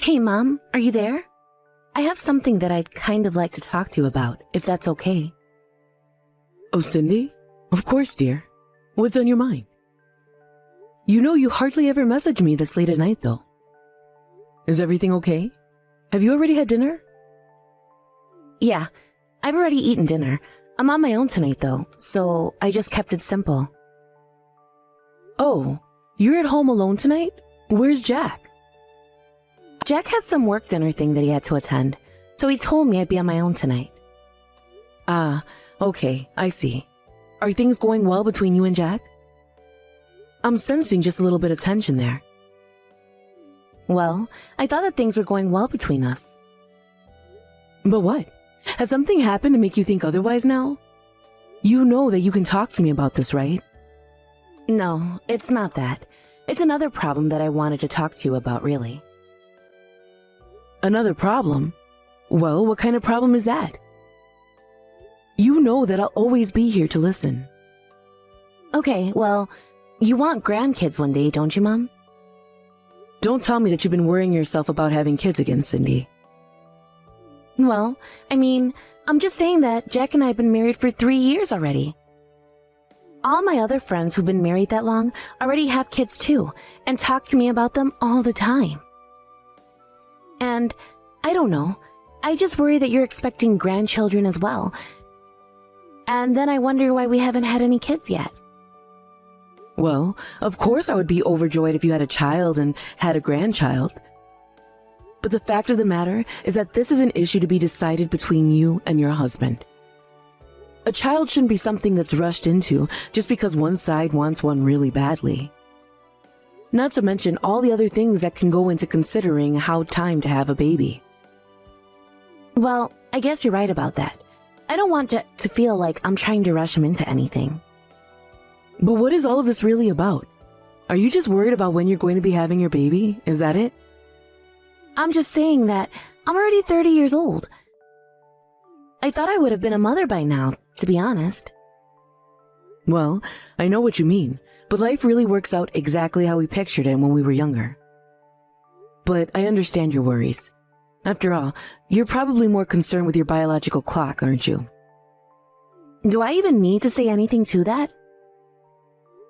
Hey, Mom, are you there? I have something that I'd kind of like to talk to you about, if that's okay. Oh, Cindy? Of course, dear. What's on your mind? You know you hardly ever message me this late at night, though. Is everything okay? Have you already had dinner? Yeah, I've already eaten dinner. I'm on my own tonight, though, so I just kept it simple. Oh, you're at home alone tonight? Where's Jack? Jack had some work dinner thing that he had to attend, so he told me I'd be on my own tonight. Ah, okay, I see. Are things going well between you and Jack? I'm sensing just a little bit of tension there. Well, I thought that things were going well between us. But what? Has something happened to make you think otherwise now? You know that you can talk to me about this, right? No, it's not that. It's another problem that I wanted to talk to you about, really. Another problem? Well, what kind of problem is that? You know that I'll always be here to listen. Okay, well, you want grandkids one day, don't you, Mom? Don't tell me that you've been worrying yourself about having kids again, Cindy. Well, I mean, I'm just saying that Jack and I have been married for 3 years already. All my other friends who've been married that long already have kids too, and talk to me about them all the time. And, I don't know, I just worry that you're expecting grandchildren as well. And then I wonder why we haven't had any kids yet. Well, of course I would be overjoyed if you had a child and had a grandchild. But the fact of the matter is that this is an issue to be decided between you and your husband. A child shouldn't be something that's rushed into just because one side wants one really badly. Not to mention all the other things that can go into considering how time to have a baby. Well, I guess you're right about that. I don't want Jack to feel like I'm trying to rush him into anything. But what is all of this really about? Are you just worried about when you're going to be having your baby? Is that it? I'm just saying that I'm already 30 years old. I thought I would have been a mother by now, to be honest. Well, I know what you mean, but life really works out exactly how we pictured it when we were younger. But I understand your worries. After all, you're probably more concerned with your biological clock, aren't you? Do I even need to say anything to that?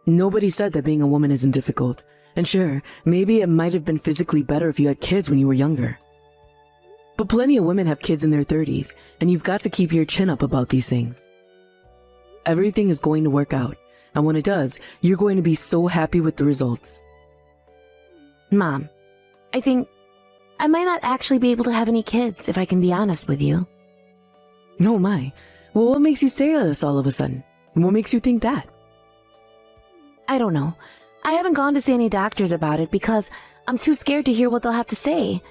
Nobody said that being a woman isn't difficult. And sure, maybe it might have been physically better if you had kids when you were younger. But plenty of women have kids in their 30s, and you've got to keep your chin up about these things. Everything is going to work out, and when it does, you're going to be so happy with the results. Mom, I think I might not actually be able to have any kids, if I can be honest with you. Oh my. Well, what makes you say this all of a sudden? What makes you think that? I don't know. I haven't gone to see any doctors about it because I'm too scared to hear what they'll have to say.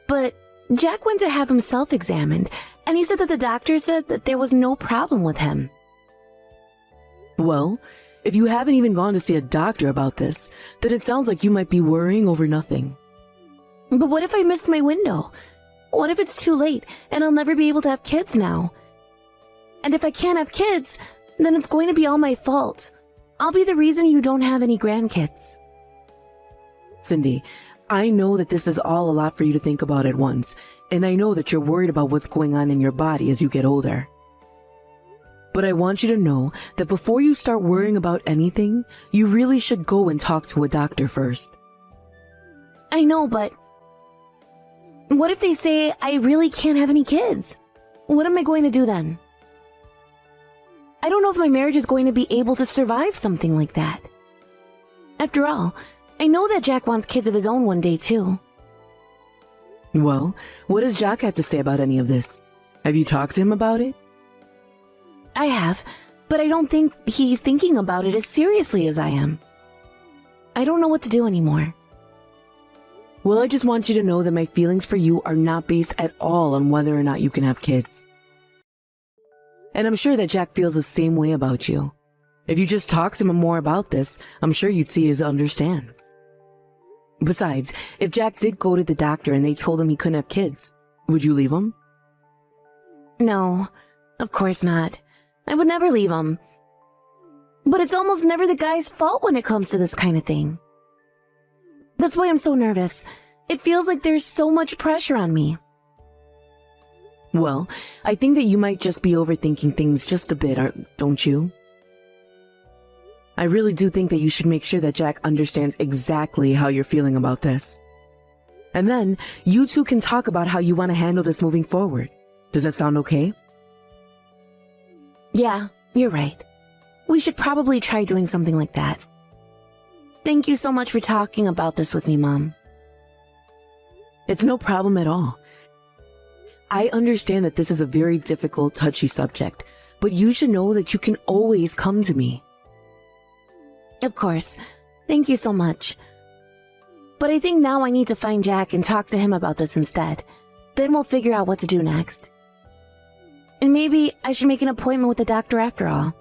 But Jack went to have himself examined, and he said that the doctor said that there was no problem with him. Well, if you haven't even gone to see a doctor about this, then it sounds like you might be worrying over nothing. But what if I missed my window? What if it's too late and I'll never be able to have kids now? And if I can't have kids, then it's going to be all my fault. I'll be the reason you don't have any grandkids. Cindy, I know that this is all a lot for you to think about at once, and I know that you're worried about what's going on in your body as you get older. But I want you to know that before you start worrying about anything, you really should go and talk to a doctor first. I know, but what if they say I really can't have any kids? What am I going to do then? I don't know if my marriage is going to be able to survive something like that. After all, I know that Jack wants kids of his own one day too. Well, what does Jack have to say about any of this? Have you talked to him about it? I have, but I don't think he's thinking about it as seriously as I am. I don't know what to do anymore. Well, I just want you to know that my feelings for you are not based at all on whether or not you can have kids. And I'm sure that Jack feels the same way about you. If you just talked to him more about this, I'm sure you'd see he understands. Besides, if Jack did go to the doctor and they told him he couldn't have kids, would you leave him? No, of course not. I would never leave him. But it's almost never the guy's fault when it comes to this kind of thing. That's why I'm so nervous. It feels like there's so much pressure on me. Well, I think that you might just be overthinking things just a bit, don't you? I really do think that you should make sure that Jack understands exactly how you're feeling about this. And then you two can talk about how you want to handle this moving forward. Does that sound okay? Yeah, you're right. We should probably try doing something like that. Thank you so much for talking about this with me, Mom. It's no problem at all. I understand that this is a very difficult, touchy subject, but you should know that you can always come to me. Of course. Thank you so much. But I think now I need to find Jack and talk to him about this instead. Then we'll figure out what to do next. And maybe I should make an appointment with the doctor after all.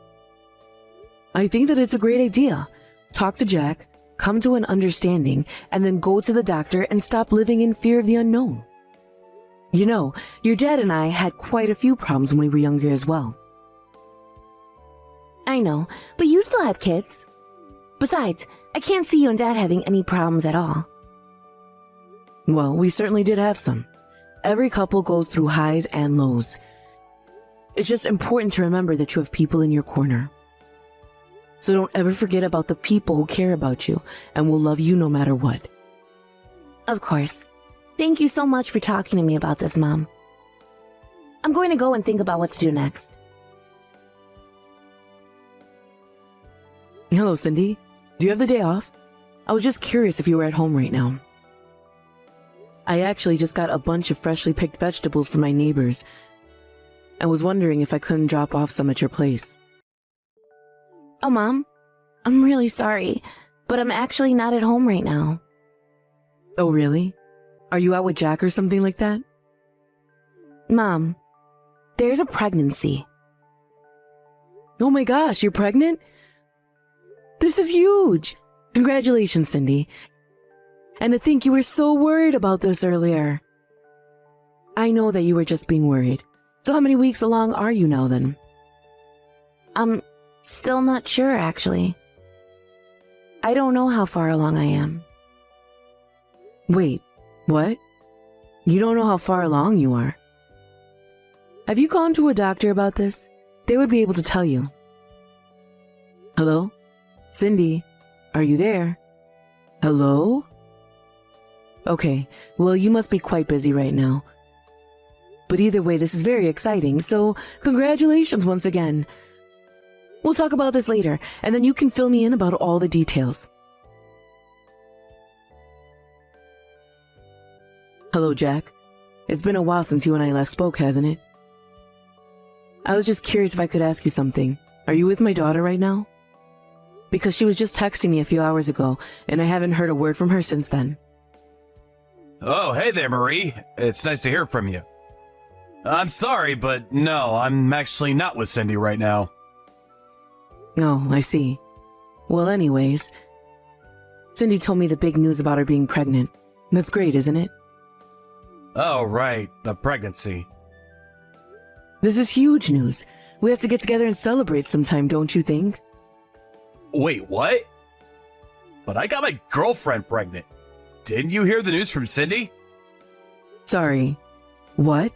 I think that it's a great idea. Talk to Jack, come to an understanding, and then go to the doctor and stop living in fear of the unknown. You know, your dad and I had quite a few problems when we were younger as well. I know, but you still had kids. Besides, I can't see you and Dad having any problems at all. Well, we certainly did have some. Every couple goes through highs and lows. It's just important to remember that you have people in your corner. So don't ever forget about the people who care about you and will love you no matter what. Of course. Thank you so much for talking to me about this, Mom. I'm going to go and think about what to do next. Hello, Cindy. Do you have the day off? I was just curious if you were at home right now. I actually just got a bunch of freshly picked vegetables from my neighbors and was wondering if I couldn't drop off some at your place. Oh, Mom, I'm really sorry, but I'm actually not at home right now. Oh, really? Are you out with Jack or something like that? Mom, there's a pregnancy. Oh my gosh, you're pregnant? This is huge! Congratulations, Cindy. And to think you were so worried about this earlier. I know that you were just being worried. So how many weeks along are you now then? I'm still not sure, actually. I don't know how far along I am. Wait, what? You don't know how far along you are? Have you gone to a doctor about this? They would be able to tell you. Hello? Cindy, are you there? Hello? Okay, well, you must be quite busy right now. But either way, this is very exciting, so congratulations once again. We'll talk about this later, and then you can fill me in about all the details. Hello, Jack. It's been a while since you and I last spoke, hasn't it? I was just curious if I could ask you something. Are you with my daughter right now? Because she was just texting me a few hours ago, and I haven't heard a word from her since then. Oh, hey there, Marie. It's nice to hear from you. I'm sorry, but no, I'm actually not with Cindy right now. Oh, I see. Well, anyways, Cindy told me the big news about her being pregnant. That's great, isn't it? Oh, right, the pregnancy. This is huge news. We have to get together and celebrate sometime, don't you think? Wait, what? But I got my girlfriend pregnant. Didn't you hear the news from Cindy? Sorry. What?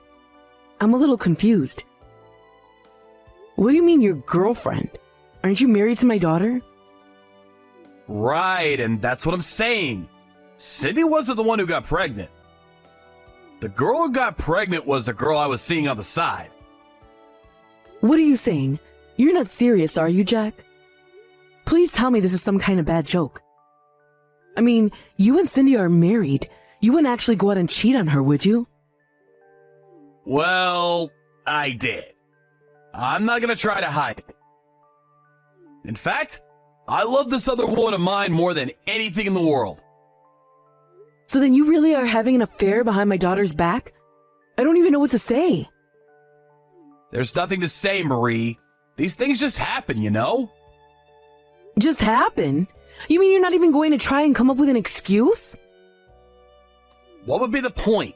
I'm a little confused. What do you mean your girlfriend? Aren't you married to my daughter? Right, and that's what I'm saying. Cindy wasn't the one who got pregnant. The girl who got pregnant was the girl I was seeing on the side. What are you saying? You're not serious, are you, Jack? Please tell me this is some kind of bad joke. I mean, you and Cindy are married. You wouldn't actually go out and cheat on her, would you? Well, I did. I'm not gonna try to hide it. In fact, I love this other woman of mine more than anything in the world. So then you really are having an affair behind my daughter's back? I don't even know what to say. There's nothing to say, Marie. These things just happen, you know? Just happen? You mean you're not even going to try and come up with an excuse? What would be the point?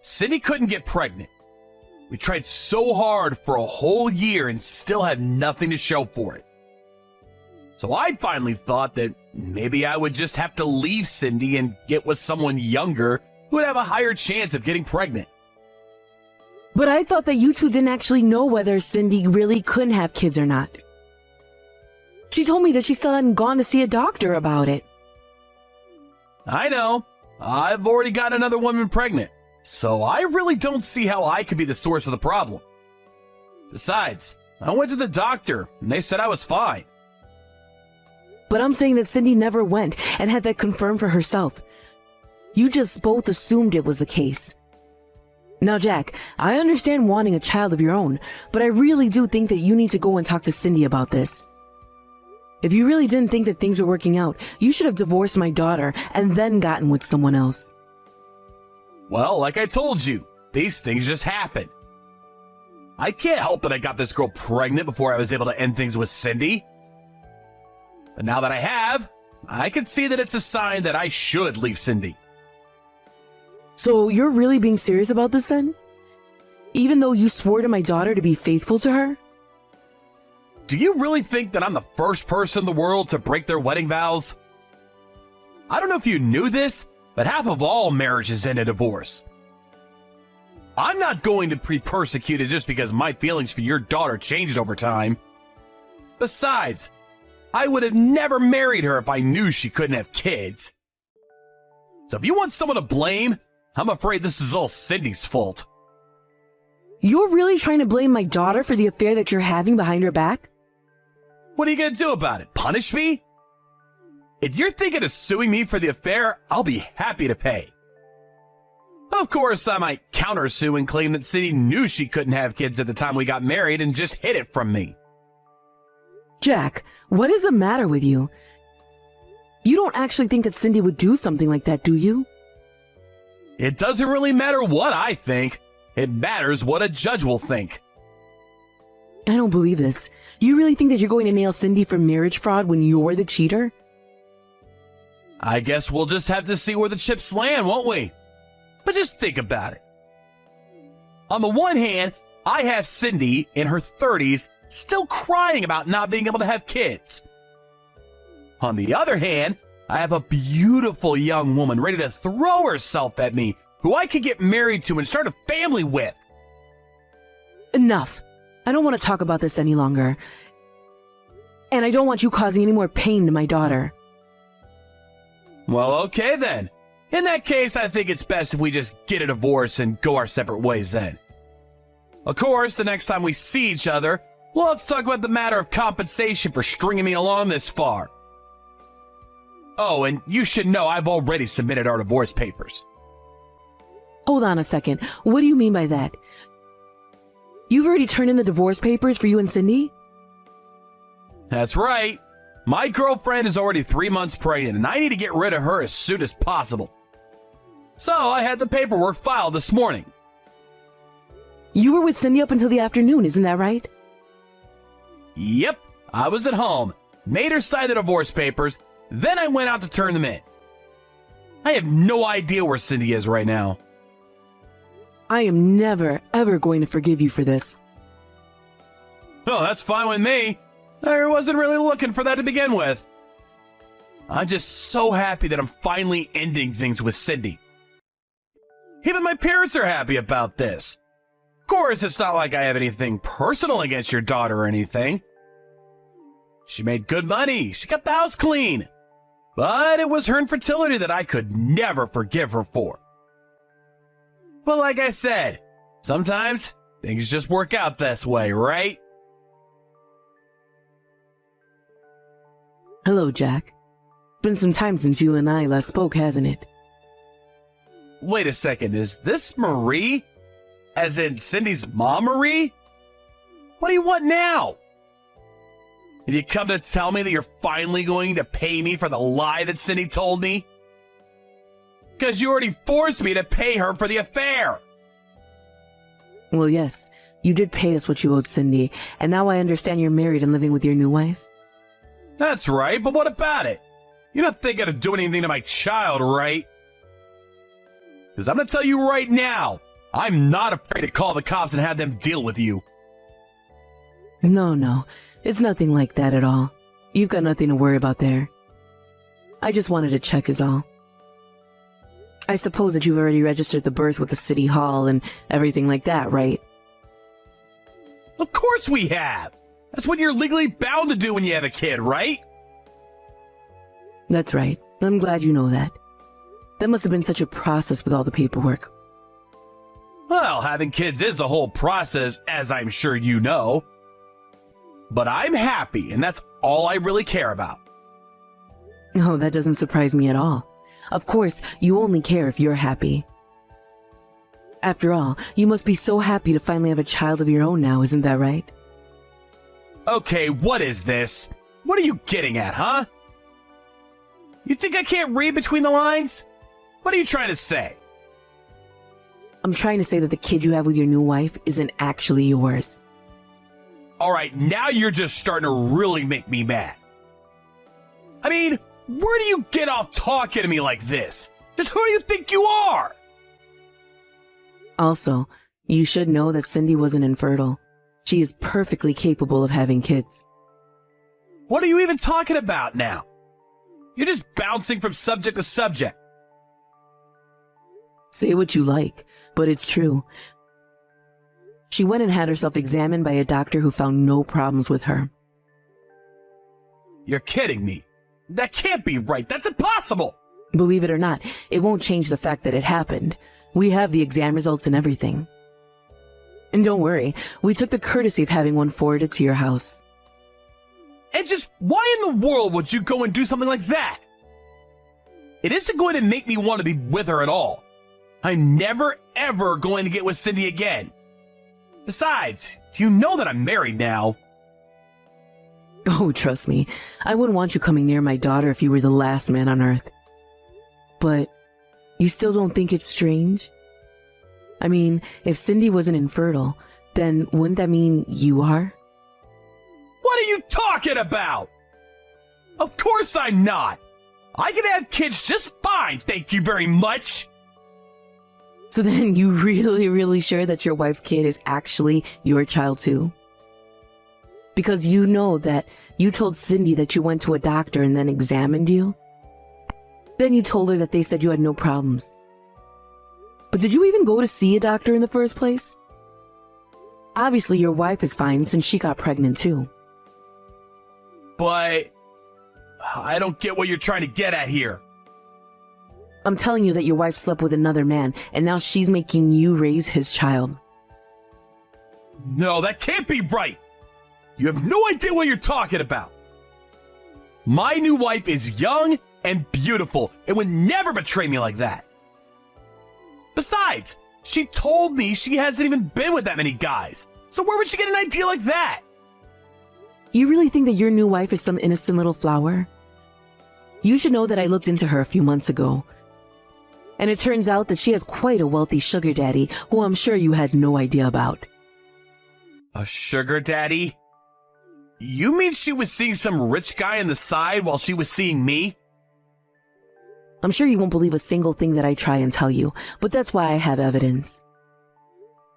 Cindy couldn't get pregnant. We tried so hard for a whole year and still had nothing to show for it. So I finally thought that maybe I would just have to leave Cindy and get with someone younger who would have a higher chance of getting pregnant. But I thought that you two didn't actually know whether Cindy really couldn't have kids or not. She told me that she still hadn't gone to see a doctor about it. I know. I've already got another woman pregnant, so I really don't see how I could be the source of the problem. Besides, I went to the doctor, and they said I was fine. But I'm saying that Cindy never went and had that confirmed for herself. You just both assumed it was the case. Now, Jack, I understand wanting a child of your own, but I really do think that you need to go and talk to Cindy about this. If you really didn't think that things were working out, you should have divorced my daughter and then gotten with someone else. Well, like I told you, these things just happen. I can't help that I got this girl pregnant before I was able to end things with Cindy. But now that I have, I can see that it's a sign that I should leave Cindy. So you're really being serious about this then? Even though you swore to my daughter to be faithful to her? Do you really think that I'm the first person in the world to break their wedding vows? I don't know if you knew this, but half of all marriages end in divorce. I'm not going to be persecuted just because my feelings for your daughter changed over time. Besides, I would have never married her if I knew she couldn't have kids. So if you want someone to blame, I'm afraid this is all Cindy's fault. You're really trying to blame my daughter for the affair that you're having behind her back? What are you going to do about it? Punish me? If you're thinking of suing me for the affair, I'll be happy to pay. Of course, I might countersue and claim that Cindy knew she couldn't have kids at the time we got married and just hid it from me. Jack, what is the matter with you? You don't actually think that Cindy would do something like that, do you? It doesn't really matter what I think. It matters what a judge will think. I don't believe this. You really think that you're going to nail Cindy for marriage fraud when you're the cheater? I guess we'll just have to see where the chips land, won't we? But just think about it. On the one hand, I have Cindy in her 30s still crying about not being able to have kids. On the other hand, I have a beautiful young woman ready to throw herself at me who I could get married to and start a family with. Enough. I don't want to talk about this any longer. And I don't want you causing any more pain to my daughter. Well, okay then. In that case, I think it's best if we just get a divorce and go our separate ways then. Of course, the next time we see each other, we'll have to talk about the matter of compensation for stringing me along this far. Oh, and you should know I've already submitted our divorce papers. Hold on a second. What do you mean by that? You've already turned in the divorce papers for you and Cindy? That's right. My girlfriend is already 3 months pregnant, and I need to get rid of her as soon as possible. So I had the paperwork filed this morning. You were with Cindy up until the afternoon, isn't that right? Yep, I was at home, made her sign the divorce papers, then I went out to turn them in. I have no idea where Cindy is right now. I am never, ever going to forgive you for this. Oh, that's fine with me. I wasn't really looking for that to begin with. I'm just so happy that I'm finally ending things with Cindy. Even my parents are happy about this. Of course, it's not like I have anything personal against your daughter or anything. She made good money. She kept the house clean. But it was her infertility that I could never forgive her for. But like I said, sometimes things just work out this way, right? Hello, Jack. Been some time since you and I last spoke, hasn't it? Wait a second, is this Marie? As in Cindy's mom, Marie? What do you want now? Did you come to tell me that you're finally going to pay me for the lie that Cindy told me? Because you already forced me to pay her for the affair. Well, yes, you did pay us what you owed Cindy, and now I understand you're married and living with your new wife. That's right, but what about it? You're not thinking of doing anything to my child, right? Because I'm going to tell you right now, I'm not afraid to call the cops and have them deal with you. No, it's nothing like that at all. You've got nothing to worry about there. I just wanted to check is all. I suppose that you've already registered the birth with the city hall and everything like that, right? Of course we have! That's what you're legally bound to do when you have a kid, right? That's right. I'm glad you know that. That must have been such a process with all the paperwork. Well, having kids is a whole process, as I'm sure you know. But I'm happy, and that's all I really care about. Oh, that doesn't surprise me at all. Of course, you only care if you're happy. After all, you must be so happy to finally have a child of your own now, isn't that right? Okay, what is this? What are you getting at, huh? You think I can't read between the lines? What are you trying to say? I'm trying to say that the kid you have with your new wife isn't actually yours. Alright, now you're just starting to really make me mad. I mean, where do you get off talking to me like this? Just who do you think you are? Also, you should know that Cindy wasn't infertile. She is perfectly capable of having kids. What are you even talking about now? You're just bouncing from subject to subject. Say what you like, but it's true. She went and had herself examined by a doctor who found no problems with her. You're kidding me. That can't be right. That's impossible. Believe it or not, it won't change the fact that it happened. We have the exam results and everything. And don't worry, we took the courtesy of having one forwarded to your house. And just why in the world would you go and do something like that? It isn't going to make me want to be with her at all. I'm never ever going to get with Cindy again. Besides, you know that I'm married now. Oh, trust me, I wouldn't want you coming near my daughter if you were the last man on earth. But you still don't think it's strange? I mean, if Cindy wasn't infertile, then wouldn't that mean you are? What are you talking about? Of course I'm not. I can have kids just fine, thank you very much. So then you really sure that your wife's kid is actually your child too? Because you know that you told Cindy that you went to a doctor and then examined you? Then you told her that they said you had no problems. But did you even go to see a doctor in the first place? Obviously your wife is fine since she got pregnant too. But I don't get what you're trying to get at here. I'm telling you that your wife slept with another man and now she's making you raise his child. No, that can't be right. You have no idea what you're talking about. My new wife is young and beautiful and would never betray me like that. Besides, she told me she hasn't even been with that many guys. So where would she get an idea like that? You really think that your new wife is some innocent little flower? You should know that I looked into her a few months ago. And it turns out that she has quite a wealthy sugar daddy who I'm sure you had no idea about. A sugar daddy? You mean she was seeing some rich guy on the side while she was seeing me? I'm sure you won't believe a single thing that I try and tell you, but that's why I have evidence.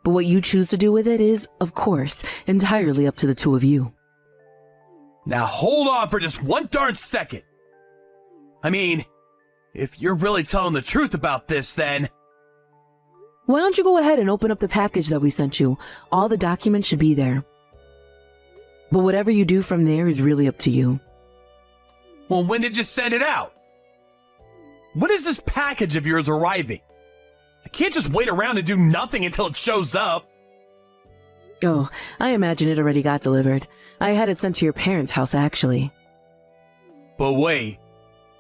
But what you choose to do with it is, of course, entirely up to the two of you. Now hold on for just one darn second. I mean, if you're really telling the truth about this, then... Why don't you go ahead and open up the package that we sent you? All the documents should be there. But whatever you do from there is really up to you. Well, when did you send it out? When is this package of yours arriving? I can't just wait around and do nothing until it shows up. Oh, I imagine it already got delivered. I had it sent to your parents' house, actually. But wait,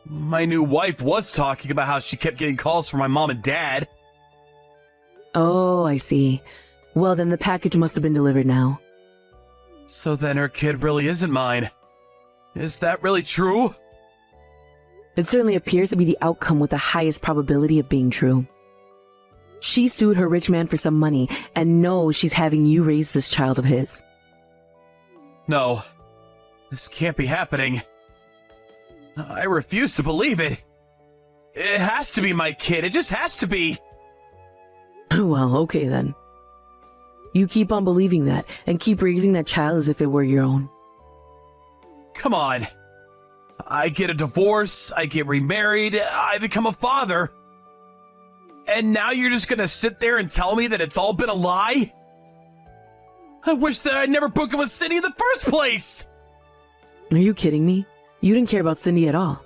my new wife was talking about how she kept getting calls from my mom and dad. Oh, I see. Well, then the package must have been delivered now. So then her kid really isn't mine. Is that really true? It certainly appears to be the outcome with the highest probability of being true. She sued her rich man for some money and knows she's having you raise this child of his. No, this can't be happening. I refuse to believe it. It has to be my kid. It just has to be. Well, okay then. You keep on believing that and keep raising that child as if it were your own. Come on. I get a divorce, I get remarried, I become a father. And now you're just gonna sit there and tell me that it's all been a lie? I wish that I'd never broken with Cindy in the first place! Are you kidding me? You didn't care about Cindy at all.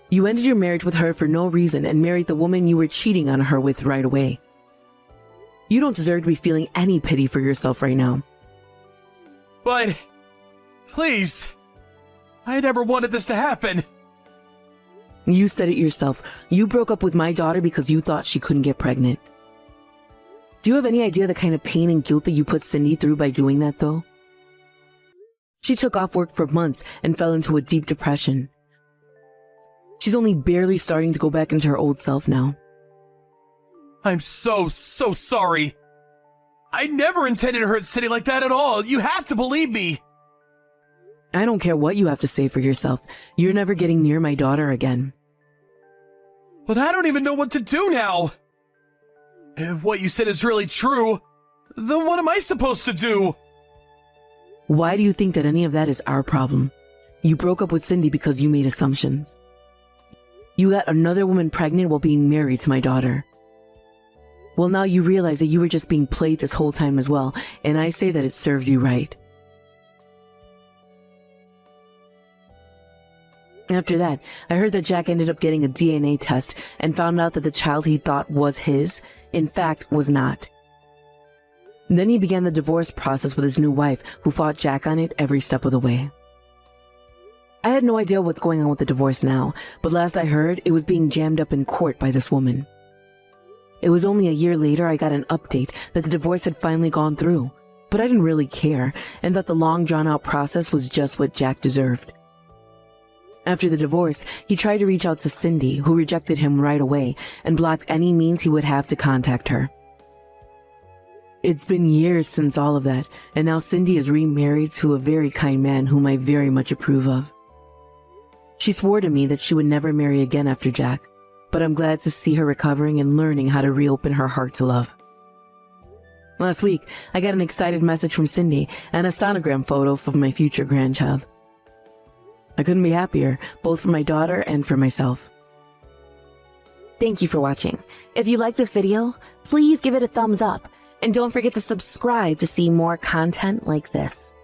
You ended your marriage with her for no reason and married the woman you were cheating on her with right away. You don't deserve to be feeling any pity for yourself right now. But, please, I never wanted this to happen. You said it yourself. You broke up with my daughter because you thought she couldn't get pregnant. Do you have any idea the kind of pain and guilt that you put Cindy through by doing that, though? She took off work for months and fell into a deep depression. She's only barely starting to go back into her old self now. I'm so sorry. I never intended to hurt Cindy like that at all. You had to believe me. I don't care what you have to say for yourself. You're never getting near my daughter again. But I don't even know what to do now. If what you said is really true, then what am I supposed to do? Why do you think that any of that is our problem? You broke up with Cindy because you made assumptions. You got another woman pregnant while being married to my daughter. Well, now you realize that you were just being played this whole time as well, and I say that it serves you right. After that, I heard that Jack ended up getting a DNA test and found out that the child he thought was his, in fact, was not. Then he began the divorce process with his new wife, who fought Jack on it every step of the way. I had no idea what's going on with the divorce now, but last I heard, it was being jammed up in court by this woman. It was only a year later I got an update that the divorce had finally gone through, but I didn't really care, and that the long drawn-out process was just what Jack deserved. After the divorce, he tried to reach out to Cindy, who rejected him right away and blocked any means he would have to contact her. It's been years since all of that, and now Cindy is remarried to a very kind man whom I very much approve of. She swore to me that she would never marry again after Jack, but I'm glad to see her recovering and learning how to reopen her heart to love. Last week, I got an excited message from Cindy and a sonogram photo of my future grandchild. I couldn't be happier, both for my daughter and for myself. Thank you for watching. If you like this video, please give it a thumbs up and don't forget to subscribe to see more content like this.